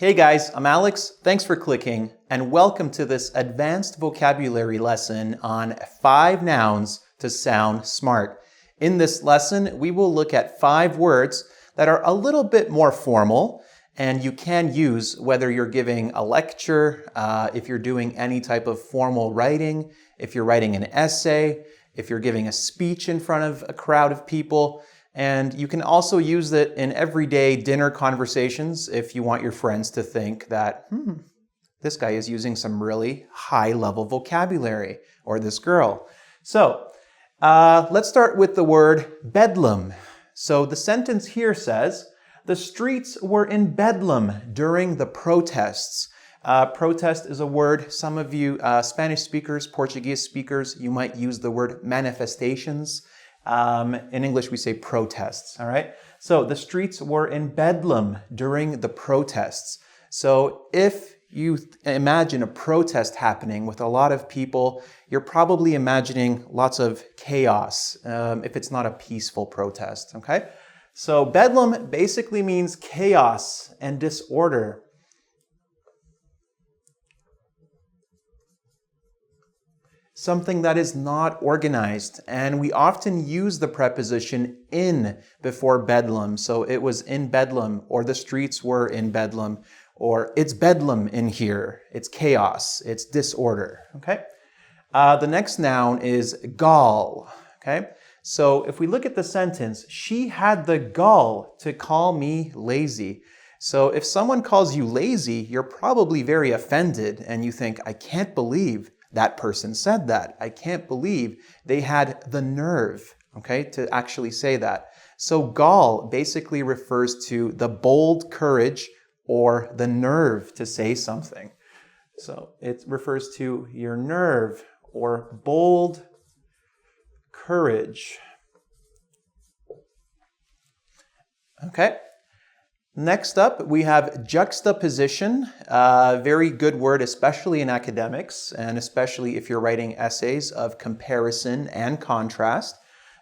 Hey guys, I'm Alex. Thanks for clicking and welcome to this advanced vocabulary lesson on 5 nouns to sound smart. In this lesson, we will look at 5 words that are a little bit more formal and you can use whether you're giving a lecture, if you're doing any type of formal writing, if you're writing an essay, if you're giving a speech in front of a crowd of people. And you can also use it in everyday dinner conversations if you want your friends to think that, this guy is using some really high-level vocabulary, or this girl. So, let's start with the word bedlam. So the sentence here says, the streets were in bedlam during the protests. Protest is a word, some of you Spanish speakers, Portuguese speakers, you might use the word manifestations. In English, we say protests, all right? So the streets were in bedlam during the protests. So if you imagine a protest happening with a lot of people, you're probably imagining lots of chaos if it's not a peaceful protest, okay? So bedlam basically means chaos and disorder. Something that is not organized, and we often use the preposition in before bedlam. So it was in bedlam, or the streets were in bedlam, or it's bedlam in here. It's chaos, it's disorder, okay? The next noun is gall, okay? So if we look at the sentence, she had the gall to call me lazy. So if someone calls you lazy, you're probably very offended, and you think, I can't believe that person said that. I can't believe they had the nerve, okay, to actually say that. So gall basically refers to the bold courage or the nerve to say something. So it refers to your nerve or bold courage. Okay. Next up, we have juxtaposition, a very good word, especially in academics, and especially if you're writing essays of comparison and contrast.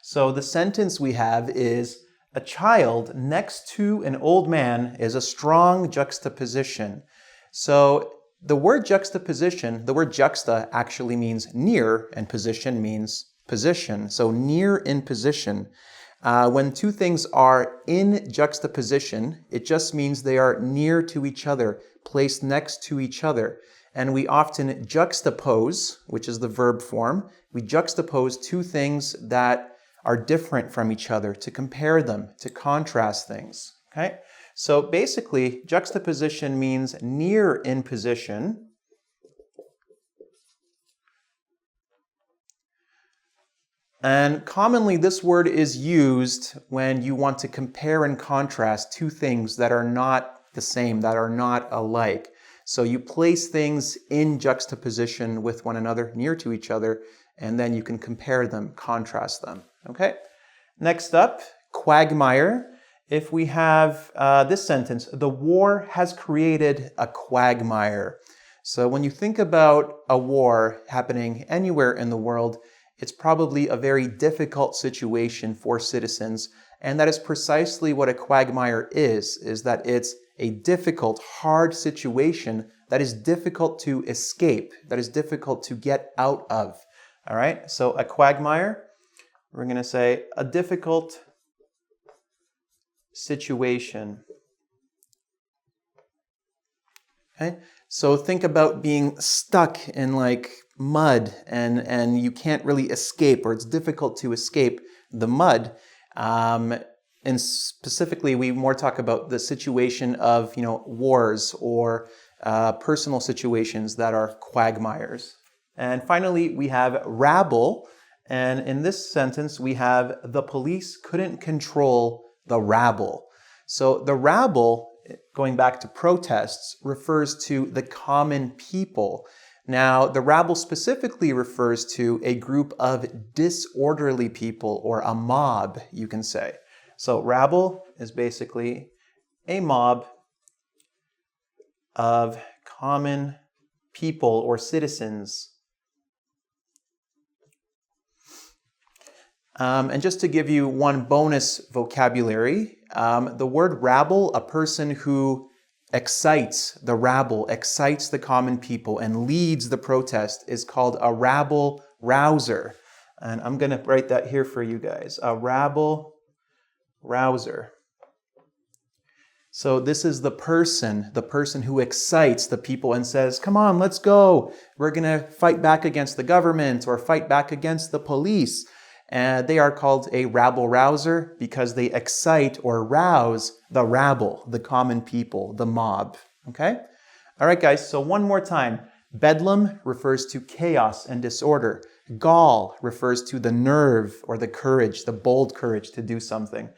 So the sentence we have is, a child next to an old man is a strong juxtaposition. So the word juxtaposition, the word juxta actually means near, and position means position. So near in position. When two things are in juxtaposition, it just means they are near to each other, placed next to each other. And we often juxtapose, which is the verb form. We juxtapose two things that are different from each other to compare them, to contrast things. Okay? So basically, juxtaposition means near in position. And commonly this word is used when you want to compare and contrast two things that are not the same, that are not alike. So you place things in juxtaposition with one another, near to each other, and then you can compare them, contrast them. Okay? Next up, quagmire. If we have this sentence, the war has created a quagmire. So when you think about a war happening anywhere in the world, it's probably a very difficult situation for citizens, and that is precisely what a quagmire is that it's a difficult, hard situation that is difficult to escape, that is difficult to get out of. All right, so a quagmire, we're going to say a difficult situation. Okay, so think about being stuck in like mud and you can't really escape, or it's difficult to escape the mud. And specifically, we more talk about the situation of, wars or personal situations that are quagmires. And finally, we have rabble. And in this sentence, we have the police couldn't control the rabble. So the rabble, going back to protests, refers to the common people. Now, the rabble specifically refers to a group of disorderly people, or a mob, you can say. So rabble is basically a mob of common people or citizens. And just to give you one bonus vocabulary, the word rabble, a person who excites the rabble, excites the common people, and leads the protest is called a rabble rouser. And I'm going to write that here for you guys. A rabble rouser. So this is the person who excites the people and says, come on, let's go. We're going to fight back against the government or fight back against the police. And they are called a rabble rouser because they excite or rouse the rabble, the common people, the mob. Okay? All right, guys, so one more time. Bedlam refers to chaos and disorder. Gall refers to the nerve or the courage, the bold courage to do something.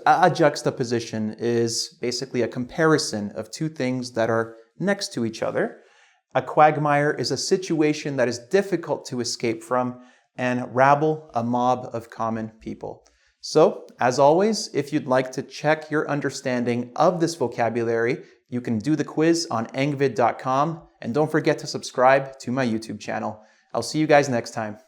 A juxtaposition is basically a comparison of two things that are next to each other. A quagmire is a situation that is difficult to escape from, and rabble, a mob of common people. So, as always, if you'd like to check your understanding of this vocabulary, you can do the quiz on engvid.com, and don't forget to subscribe to my YouTube channel. I'll see you guys next time.